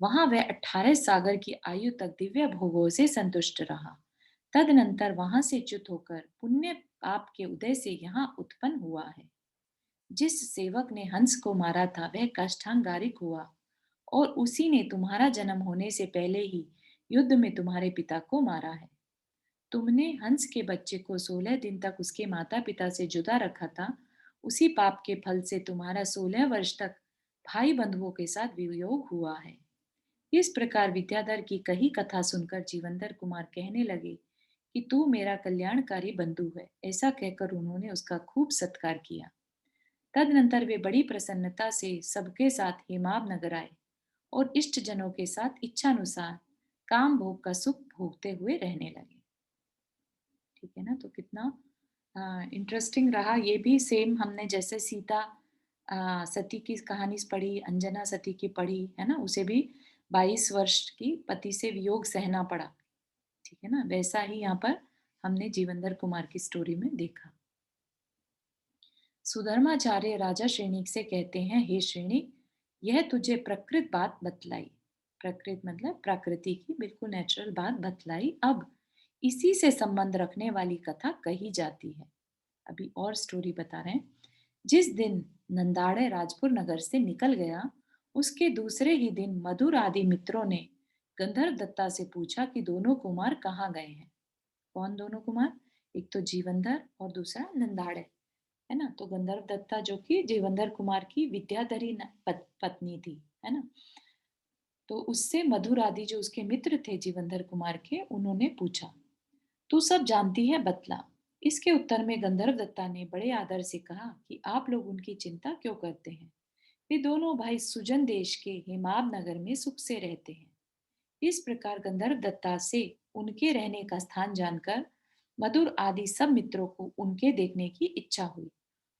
वहां वह 18 सागर की आयु तक दिव्य भोगों से संतुष्ट रहा। तदनंतर वहां से च्युत होकर पुण्य पाप के उदय से यहाँ उत्पन्न हुआ है। जिस सेवक ने हंस को मारा था वह काष्ठांगारिक हुआ और उसी ने तुम्हारा जन्म होने से पहले ही युद्ध में तुम्हारे पिता को मारा है। तुमने हंस के बच्चे को 16 दिन तक उसके माता पिता से जुदा रखा था। उसी पाप के फल से तुम्हारा 16 वर्ष तक भाई बंधुओं के साथ वियोग हुआ है। इस प्रकार विद्याधर की कही कथा सुनकर जीवंधर कुमार कहने लगे कि तू मेरा कल्याणकारी बंधु है। ऐसा कहकर उन्होंने उसका खूब सत्कार किया। तदनंतर वे बड़ी प्रसन्नता से सबके साथ हेमाब नगर आए और इष्ट जनों के साथ इच्छानुसार काम भोग का सुख भोगते हुए रहने लगे। ठीक है ना, तो कितना इंटरेस्टिंग रहा। ये भी सेम हमने जैसे सीता सती की कहानी पढ़ी, अंजना सती की पढ़ी है ना, उसे भी 22 वर्ष की पति से वियोग सहना पड़ा। ठीक है ना, वैसा ही यहाँ पर हमने जीवंधर कुमार की स्टोरी में देखा। सुधर्माचार्य राजा श्रेणिक से कहते हैं, हे श्रेणिक, यह तुझे प्रकृत बात बतलाई। प्रकृत मतलब प्रकृति की बिल्कुल नेचुरल बात बतलाई। अब इसी से संबंध रखने वाली कथा कही जाती है। अभी और स्टोरी बता रहे हैं। जिस दिन नंदाड़े राजपुर नगर से निकल गया उसके दूसरे ही दिन मधुर आदि मित्रों ने गंधर्व दत्ता से पूछा कि दोनों कुमार कहाँ गए हैं। कौन दोनों कुमार? एक तो जीवंधर और दूसरा नंदाड़े, है ना। तो गंधर्व दत्ता जो कि जीवंधर कुमार की विद्याधरी पत्नी थी, है ना। तो उससे मधुर आदि जो उसके मित्र थे जीवंधर कुमार के, उन्होंने पूछा, तू सब जानती है, बतला। इसके उत्तर में गंधर्व दत्ता ने बड़े आदर से कहा कि आप लोग उनकी चिंता क्यों करते हैं। वे दोनों भाई सुजन देश के हेमाब नगर में सुख से रहते हैं। इस प्रकार गंधर्व दत्ता से उनके रहने का स्थान जानकर मधुर आदि सब मित्रों को उनके देखने की इच्छा हुई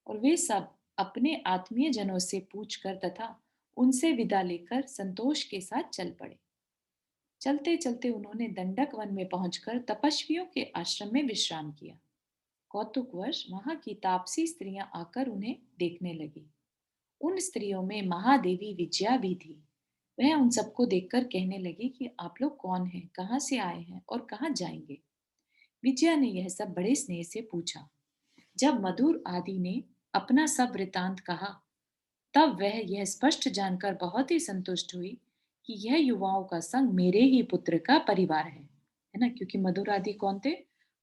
और वे सब अपने आत्मीय जनों से पूछकर तथा उनसे विदा लेकर संतोष के साथ चल पड़े। चलते चलते उन्होंने दंडक वन में पहुंचकर तपस्वियों के आश्रम में विश्राम किया। कौतुकवश वहां की तापसी स्त्रियां आकर उन्हें देखने लगी। उन स्त्रियों में महादेवी विजया भी थी। वह उन सबको देखकर कहने लगी कि आप लोग कौन हैं, कहाँ से आए हैं और कहाँ जाएंगे। विजया ने यह सब बड़े स्नेह से पूछा। जब मधुर आदि ने अपना सब वृतांत कहा तब वह यह स्पष्ट जानकर बहुत ही संतुष्ट हुई कि यह युवाओं का संग मेरे ही पुत्र का परिवार है ना। क्योंकि मधुर आदि कौन थे?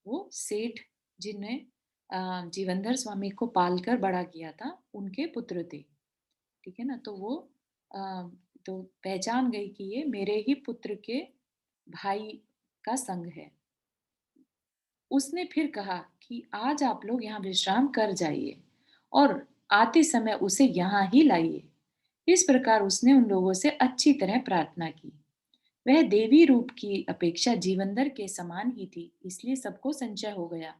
वो सेठ जिन्हें जीवनधर स्वामी को पालकर बड़ा किया था, उनके पुत्र थे। ठीक है ना। तो वो अ, तो पहचान गई कि ये मेरे ही पुत्र के भाई का संग है। उसने फिर कहा कि आज आप लोग यहाँ विश्राम कर जाइए और आते समय उसे यहाँ ही लाइए। इस प्रकार उसने उन लोगों से अच्छी तरह प्रार्थना की। वह देवी रूप की अपेक्षा जीवंदर के समान ही थी, इसलिए सबको संशय हो गया।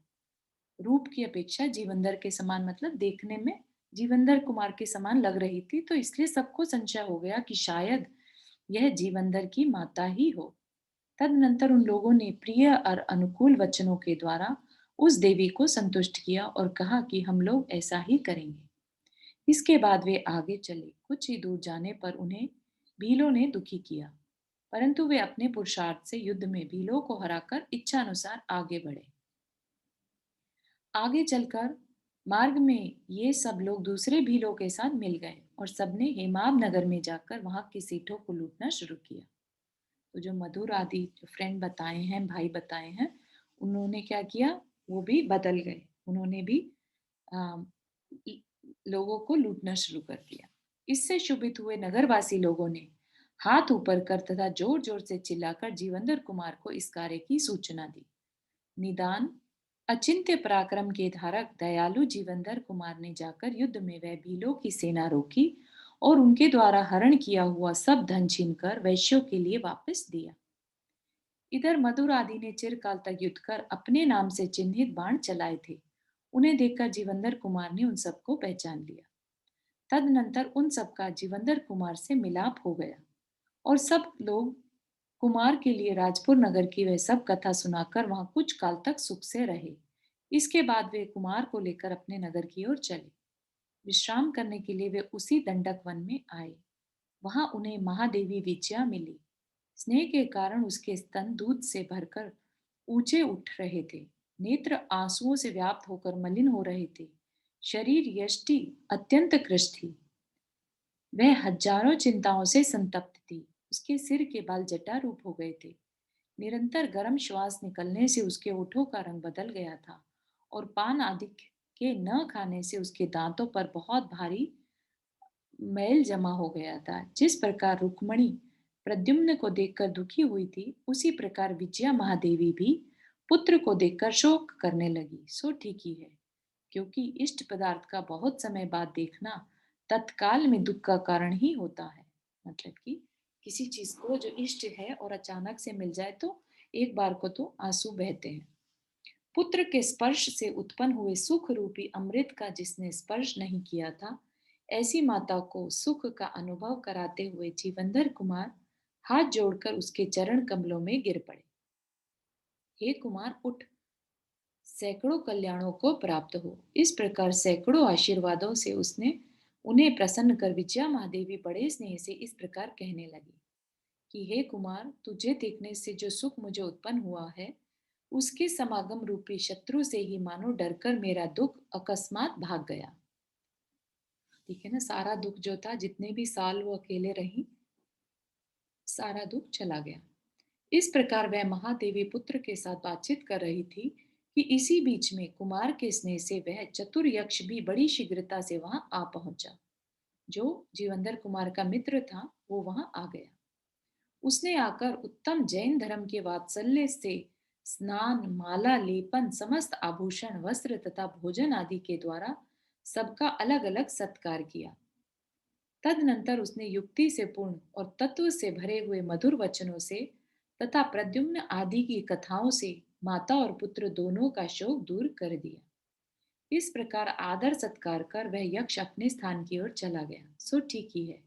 रूप की अपेक्षा जीवंदर के समान मतलब देखने में जीवंदर कुमार के समान लग रही थी, तो इसलिए सबको संशय हो गया कि शायद यह जीवंदर की माता ही हो। तदनंतर उन लोगों ने प्रिय और अनुकूल वचनों के द्वारा उस देवी को संतुष्ट किया और कहा कि हम लोग ऐसा ही करेंगे। इसके बाद वे आगे चले। कुछ ही दूर जाने पर उन्हें भीलों ने दुखी किया, परंतु वे अपने पुरुषार्थ से युद्ध में भीलों को हराकर इच्छा अनुसार आगे बढ़े। आगे चलकर मार्ग में ये सब लोग दूसरे भीलों के साथ मिल गए और सबने हेमाब नगर में जाकर वहां के सेठों को लूटना शुरू किया। तो जो मधुर आदि जो फ्रेंड बताए हैं, भाई बताए हैं, उन्होंने क्या किया? वो भी बदल गए। उन्होंने भी आ, लोगों को लूटना शुरू कर दिया। इससे क्षुभित हुए नगरवासी लोगों ने हाथ ऊपर कर तथा जोर जोर से चिल्लाकर जीवंदर कुमार को इस कार्य की सूचना दी। निदान अचिंत्य पराक्रम के धारक दयालु जीवंदर कुमार ने जाकर युद्ध में वह भीलों की सेना रोकी और उनके द्वारा हरण किया हुआ सब धन छीनकर वैश्यों के लिए वापस दिया। इधर मधुर आदि ने चिरकाल तक युद्ध कर अपने नाम से चिन्हित बाण चलाए थे। उन्हें देखकर जीवंदर कुमार ने उन सबको पहचान लिया। तदनंतर उन सबका जीवंदर कुमार से मिलाप हो गया और सब लोग कुमार के लिए राजपुर नगर की वह सब कथा सुनाकर वहां कुछ काल तक सुख से रहे। इसके बाद वे कुमार को लेकर अपने नगर की ओर चले। विश्राम करने के लिए वे उसी दंडक वन में आए। वहां उन्हें महादेवी विजया मिली। स्नेह के कारण उसके स्तन दूध से भरकर ऊंचे उठ रहे थे। नेत्र आंसुओं से व्याप्त होकर मलिन हो रहे थे। शरीर यष्टि अत्यंत कृश थी। वह हजारों चिंताओं से संतप्त थी। उसके सिर के बाल जटा रूप हो गए थे। निरंतर गर्म श्वास निकलने से उसके होठों का रंग बदल गया था और पान आदि के न खाने से उसके दांतों पर बहुत भारी मैल जमा हो गया था। जिस प्रकार रुक्मणी प्रद्युम्न को देखकर दुखी हुई थी, उसी प्रकार विजया महादेवी भी पुत्र को देखकर शोक करने लगी। सो ठीक ही है, क्योंकि इष्ट पदार्थ का बहुत समय बाद देखना तत्काल में दुख का कारण ही होता है। मतलब कि किसी चीज को जो इष्ट है और अचानक से मिल जाए तो एक बार को तो आंसू बहते हैं। पुत्र के स्पर्श से उत्पन्न हुए सुख रूपी अमृत का जिसने स्पर्श नहीं किया था, ऐसी माता को सुख का अनुभव कराते हुए जीवंदर कुमार हाथ जोड़कर उसके चरण कमलों में गिर पड़े। हे कुमार उठ, सैकड़ों कल्याणों को प्राप्त हो। इस प्रकार सैकड़ों आशीर्वादों से उसने उन्हें प्रसन्न कर विजया महादेवी बड़े स्नेह से इस प्रकार कहने लगी कि हे कुमार, तुझे देखने से जो सुख मुझे उत्पन्न हुआ है, उसके समागम रूपी शत्रु से ही मानो डरकर मेरा दुख अकस्मात भाग गया। ठीक है ना। सारा दुख जो था, जितने भी साल वो अकेले रही, सारा दुख चला गया। इस प्रकार वह महादेवी पुत्र के साथ बातचीत कर रही थी कि इसी बीच में कुमार के स्नेह से वह चतुर यक्ष भी बड़ी शीघ्रता से वहां आ पहुंचा। जो जीवंदर कुमार का मित्र था, वो वहां आ गया। उसने आकर उत्तम जैन धर्म के वात्सल्य से स्नान, माला, लेपन, समस्त आभूषण, वस्त्र तथा भोजन आदि के द्वारा सबका अलग अलग सत्कार किया। तदनंतर उसने युक्ति से पूर्ण और तत्व से भरे हुए मधुर वचनों से तथा प्रद्युम्न आदि की कथाओं से माता और पुत्र दोनों का शोक दूर कर दिया। इस प्रकार आदर सत्कार कर वह यक्ष अपने स्थान की ओर चला गया। सो ठीक ही है,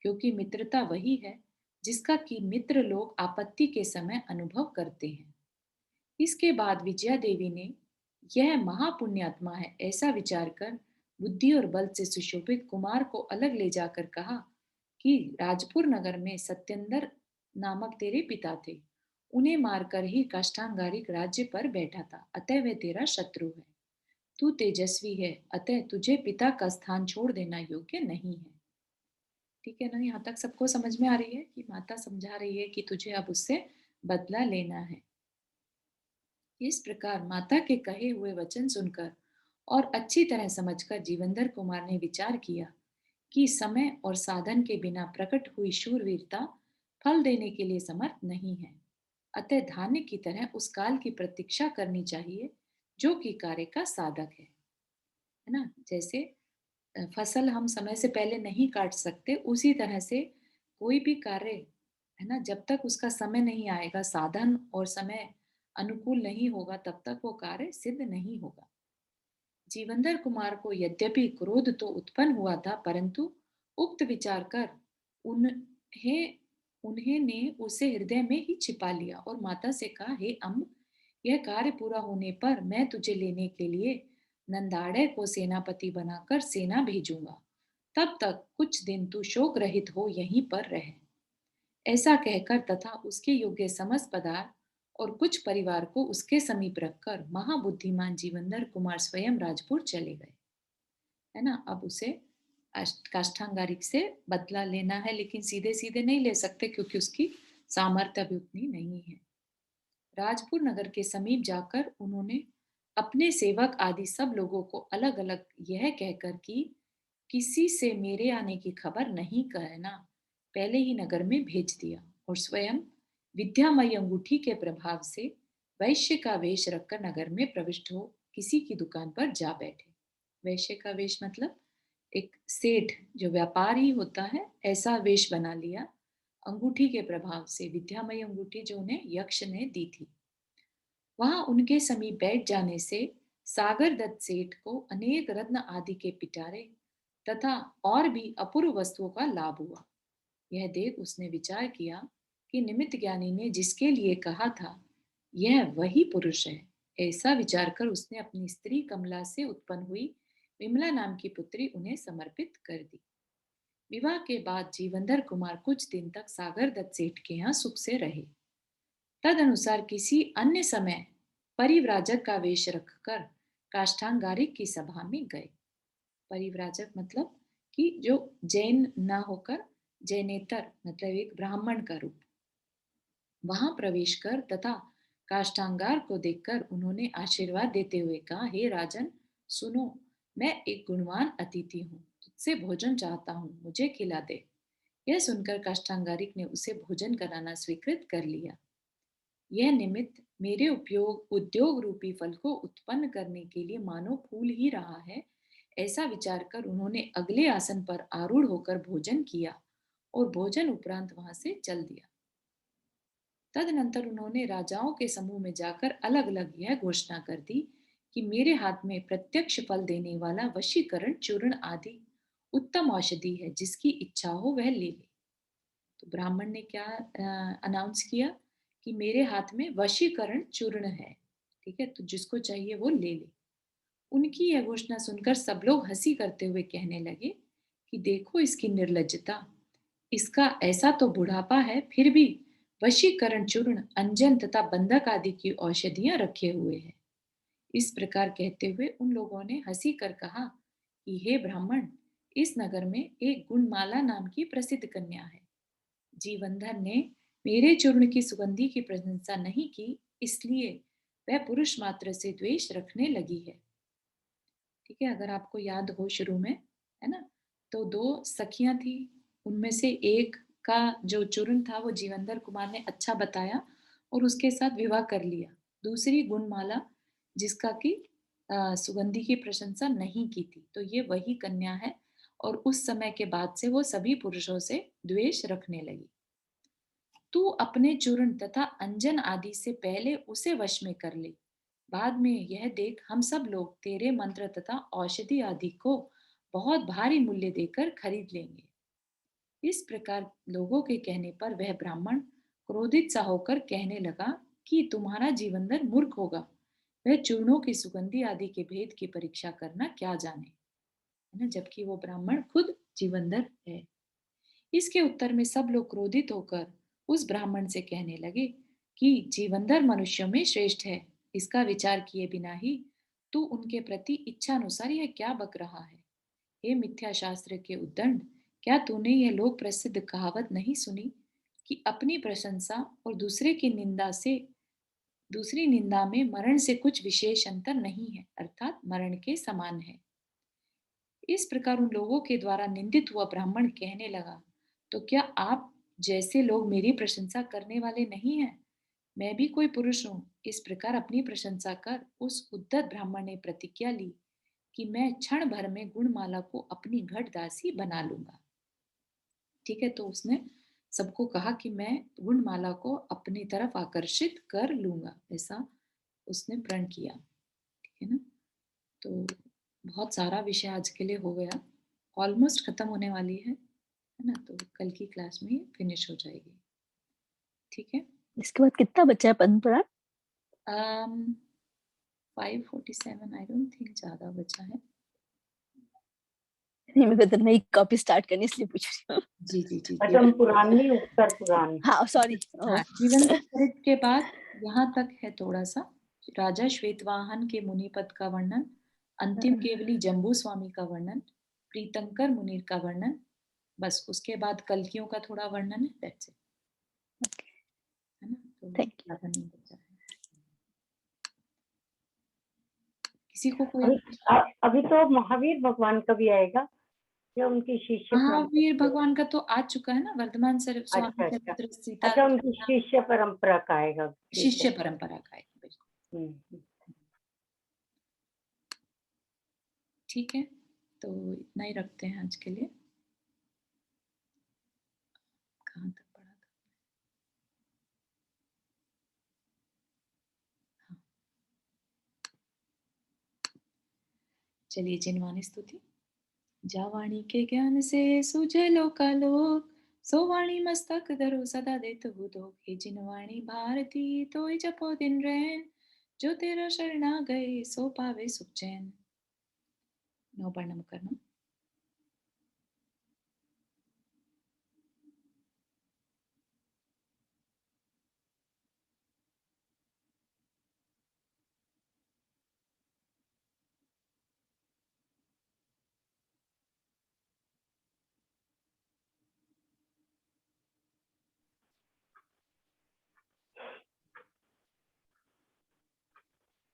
क्योंकि मित्रता वही है जिसका कि मित्र लोग आपत्ति के समय अनुभव करते हैं। इसके बाद विजया देवी ने यह महापुण्यात्मा है ऐसा विचार कर बुद्धि और बल से सुशोभित कुमार को अलग ले जाकर कहा कि राजपुर नगर में सत्येंद्र नामक तेरे पिता थे। उन्हें मारकर ही काष्ठांगारिक राज्य पर बैठा था, अतः वह तेरा शत्रु है। तू तेजस्वी है, अतः तुझे पिता का स्थान छोड़ देना योग्य नहीं है। ठीक है ना, यहाँ तक सबको समझ में आ रही है कि माता समझा रही है कि तुझे अब उससे बदला लेना है। इस प्रकार माता के कहे हुए वचन सुनकर और अच्छी तरह समझकर जीवंधर कुमार ने विचार किया कि समय और साधन के बिना प्रकट हुई शूरवीरता फल देने के लिए समर्थ नहीं है। अतः धान्य की तरह उस काल की प्रतीक्षा करनी चाहिए जो कि कार्य का साधक है ना। जैसे फसल हम समय से पहले नहीं काट सकते, उसी तरह से कोई भी कार्य है ना, जब तक उसका समय नहीं आएगा, साधन और समय अनुकूल नहीं होगा, तब तक वो कार्य सिद्ध नहीं होगा। जीवंधर कुमार को यद्यपि क्रोध तो उत्पन्न हुआ था, परंतु उक्त विचार कर उन्हें उन्हें ने उसे हृदय में ही छिपा लिया और माता से कहा, हे अम्ब, यह कार्य पूरा होने पर मैं तुझे लेने के लिए नंदाड़े को सेनापति बनाकर सेना भेजूंगा। तब तक कुछ दिन तू शोक रहित हो यहीं पर रहे। ऐसा कहकर तथा उसके योग्य समस्त पदार्थ और कुछ परिवार को उसके समीप रखकर महाबुद्धिमान जीवंधर कुमार स्वयं राजपुर चले गए। है ना, अब उसे काष्ठांगारिक से बदला लेना है, लेकिन सीधे सीधे नहीं ले सकते क्योंकि उसकी सामर्थ्य अभी उतनी नहीं है। राजपुर नगर के समीप जाकर उन्होंने अपने सेवक आदि सब लोगों को अलग अलग यह कहकर कि किसी से मेरे आने की खबर नहीं कहना, पहले ही नगर में भेज दिया और स्वयं विद्यामयी अंगूठी के प्रभाव से वैश्य का वेश रखकर नगर में प्रविष्ट हो किसी की दुकान पर जा बैठे। वैश्य का वेश मतलब एक सेठ जो व्यापारी होता है, ऐसा वेश बना लिया अंगूठी के प्रभाव से, विद्यामयी अंगूठी जो उन्हें यक्ष ने दी थी। वहां उनके समीप बैठ जाने से सागर दत्त सेठ को अनेक रत्न आदि के पिटारे तथा और भी अपूर्व वस्तुओं का लाभ हुआ। यह देख उसने विचार किया कि निमित्त ज्ञानी ने जिसके लिए कहा था यह वही पुरुष है। ऐसा विचार कर उसने अपनी स्त्री कमला से उत्पन्न हुई विमला नाम की पुत्री उन्हें समर्पित कर दी। विवाह के बाद जीवंधर कुमार कुछ दिन तक सागर दत्त सेठ के यहाँ सुख से रहे। तद अनुसार किसी अन्य समय परिव्राजक का वेश रखकर काष्ठांगारिक की सभा में गए। परिव्राजक मतलब कि जो जैन ना होकर जैनेतर मतलब एक ब्राह्मण का रूप। वहां प्रवेश कर तथा काष्ठांगार को देखकर उन्होंने आशीर्वाद देते हुए कहा, हे राजन सुनो, मैं एक गुणवान अतिथि हूँ, तुझसे भोजन चाहता हूँ, मुझे खिला दे। यह सुनकर काष्ठांगारिक ने उसे भोजन कराना स्वीकृत कर लिया। यह निमित्त मेरे उपयोग उद्योग रूपी फल को उत्पन्न करने के लिए मानो फूल ही रहा है, ऐसा विचार कर उन्होंने अगले आसन पर आरूढ़ होकर भोजन किया और भोजन उपरांत वहां से चल दिया। तदनंतर उन्होंने राजाओं के समूह में जाकर अलग अलग यह घोषणा कर दी कि मेरे हाथ में प्रत्यक्ष फल देने वाला वशीकरण चूर्ण आदि उत्तम औषधि है, जिसकी इच्छा हो वह ले ले। तो ब्राह्मण ने क्या अनाउंस किया कि मेरे हाथ में वशीकरण चूर्ण है, ठीक है, तो जिसको चाहिए वो ले ले। उनकी यह घोषणा सुनकर सब लोग हंसी करते हुए कहने लगे कि देखो इसकी निर्लज्जता, इसका ऐसा तो बुढ़ापा है, फिर भी वशीकरण चूर्ण, अंजन तथा बंधक आदि की औषधियां रखे हुए है। इस प्रकार कहते हुए उन लोगों ने हंसी कर कहा कि हे ब्राह्मण, इस नगर में एक गुणमाला नाम की प्रसिद्ध कन्या है। जीवंधर ने मेरे चूर्ण की सुगंधी की प्रशंसा नहीं की, इसलिए वह पुरुष मात्र से द्वेष रखने लगी है। ठीक है, अगर आपको याद हो शुरू में, है ना, तो दो सखियां थी, उनमें से एक का जो चूर्ण था वो जीवंधर कुमार ने अच्छा बताया और उसके साथ विवाह कर लिया। दूसरी गुणमाला जिसका की सुगंधी की प्रशंसा नहीं की थी, तो ये वही कन्या है और उस समय के बाद से वो सभी पुरुषों से द्वेष रखने लगी। तू अपने चूर्ण तथा अंजन आदि से पहले उसे वश में कर ले, बाद में यह देख हम सब लोग तेरे मंत्र तथा औषधि आदि को बहुत भारी मूल्य देकर खरीद लेंगे। इस प्रकार लोगों के कहने पर वह ब्राह्मण क्रोधित सा होकर कहने लगा कि तुम्हारा जीवंधर मूर्ख होगा, वह चूर्णों की सुगंधी आदि के भेद की परीक्षा करना क्या जाने, है ना, जबकि वो ब्राह्मण खुद जीवंधर है। इसके उत्तर में सब लोग क्रोधित होकर उस ब्राह्मण से कहने लगे कि जीवंधर मनुष्यों में श्रेष्ठ है, इसका विचार किए बिना ही तू उनके प्रति इच्छा अनुसार यह क्या बक रहा है। हे मिथ्या शास्त्र के उद्दंड, क्या तूने यह लोक प्रसिद्ध कहावत नहीं सुनी कि अपनी प्रशंसा और दूसरे की निंदा से दूसरी निंदा में मरण से कुछ विशेष अंतर नहीं है, अर्थात मरण के समान है। इस प्रकार उन लोगों के द्वारा निंदित हुआ ब्राह्मण कहने लगा, तो क्या आप जैसे लोग मेरी प्रशंसा करने वाले नहीं हैं? मैं भी कोई पुरुष हूँ। इस प्रकार अपनी प्रशंसा कर उस उद्धत ब्राह्मण ने प्रतिज्ञा ली कि मैं क्षण भर में गुणमाला को अपनी घट दासी बना लूंगा। ठीक है, तो उसने सबको कहा कि मैं गुणमाला को अपनी तरफ आकर्षित कर लूंगा, ऐसा उसने प्रण किया। ठीक है ना, तो बहुत सारा विषय आज के लिए हो गया, ऑलमोस्ट खत्म होने वाली है ना, तो कल की क्लास में फिनिश हो जाएगी। ठीक है, इसके बाद कितना बचा है Padma Purana? 547, I don't think ज्यादा बचा है। नहीं, मेरे को तो नई कॉपी स्टार्ट करनी इसलिए पूछ रही हूँ। जी जी जी, पद्म पुराण नहीं, उत्तर पुराण। हाँ सॉरी। हाँ, जीवन चरित के बाद यहाँ तक है थोड़ा सा राजा श्वेतवाहन के मुनि पद का वर्णन, अंतिम केवली जम्बू स्वामी का वर्णन, प्रीतंकर मुनि का वर्णन, बस उसके बाद कल्कियों का थोड़ा वर्णन है, दैट्स इट, है ना, तो थैंक यू। ज्यादा नहीं बचा है। किसी को कोई अभी तो महावीर भगवान का भी आएगा या उनकी शिष्य महावीर भगवान का तो आ चुका है ना, वर्धमान स्वामी अच्छा चरित्र, सीता अच्छा, उनकी शिष्य परंपरा का आएगा। शिष्य परंपरा का है, बिल्कुल। ठीक है, तो इतना ही रखते हैं आज के लिए। कहाँ तक पढ़ा था? हाँ, चलिए जिनवानी स्तुति। जा वाणी के ज्ञान से सूझे लोकालोक, सो वाणी मस्तक धरो सदा देत हो दो। हे जिनवाणी भारती तोय जपो दिन रैन, जो तेरा शरणा गए सो पावे सुख चैन। नौपर्णम करना।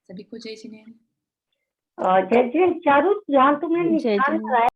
सभी को जय जिनेन्द्र। जय जय चारू, जहाँ तुमने जय निशान जिनेन्द्र। लगाया